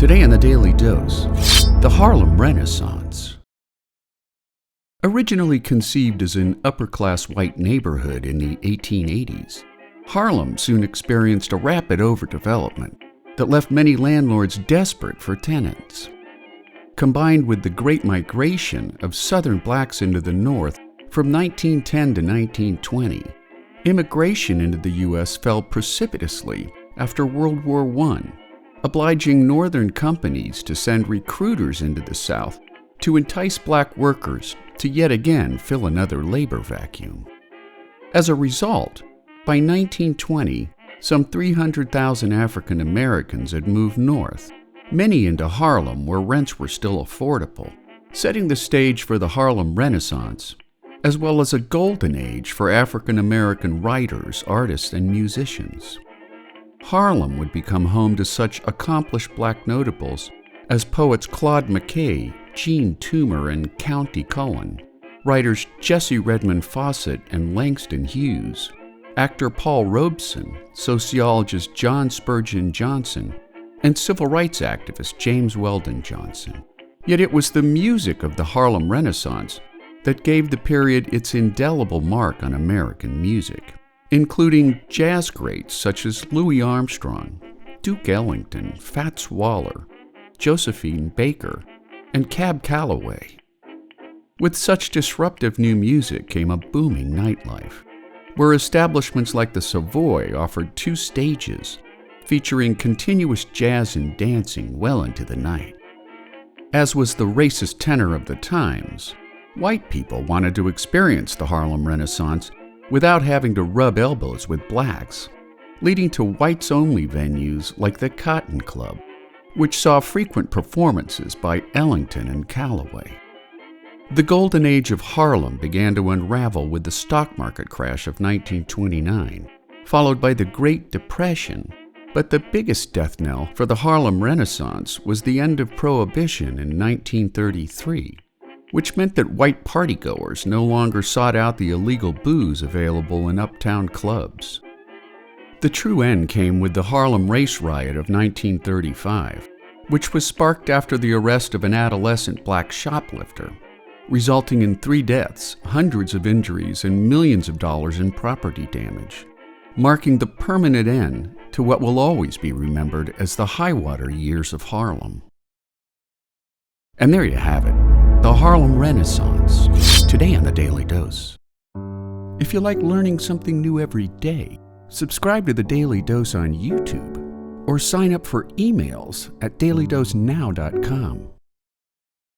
Today in the Daily Dose, the Harlem Renaissance. Originally conceived as an upper-class white neighborhood in the 1880s, Harlem soon experienced a rapid overdevelopment that left many landlords desperate for tenants. Combined with the Great Migration of Southern blacks into the North from 1910 to 1920, immigration into the U.S. fell precipitously after World War I, obliging Northern companies to send recruiters into the South to entice black workers to yet again fill another labor vacuum. As a result, by 1920, some 300,000 African Americans had moved north, many into Harlem where rents were still affordable, setting the stage for the Harlem Renaissance, as well as a golden age for African American writers, artists, and musicians. Harlem would become home to such accomplished black notables as poets Claude McKay, Jean Toomer, and Countee Cullen, writers Jesse Redmond Fawcett and Langston Hughes, actor Paul Robeson, sociologist John Spurgeon Johnson, and civil rights activist James Weldon Johnson. Yet it was the music of the Harlem Renaissance that gave the period its indelible mark on American music, including jazz greats such as Louis Armstrong, Duke Ellington, Fats Waller, Josephine Baker, and Cab Calloway. With such disruptive new music came a booming nightlife, where establishments like the Savoy offered 2 stages, featuring continuous jazz and dancing well into the night. As was the racist tenor of the times, white people wanted to experience the Harlem Renaissance without having to rub elbows with blacks, leading to whites-only venues like the Cotton Club, which saw frequent performances by Ellington and Calloway. The golden age of Harlem began to unravel with the stock market crash of 1929, followed by the Great Depression, but the biggest death knell for the Harlem Renaissance was the end of Prohibition in 1933, which meant that white partygoers no longer sought out the illegal booze available in uptown clubs. The true end came with the Harlem Race Riot of 1935, which was sparked after the arrest of an adolescent black shoplifter, resulting in 3 deaths, hundreds of injuries, and millions of dollars in property damage, marking the permanent end to what will always be remembered as the high-water years of Harlem. And there you have it. The Harlem Renaissance, today on the Daily Dose. If you like learning something new every day, subscribe to the Daily Dose on YouTube or sign up for emails at dailydosenow.com.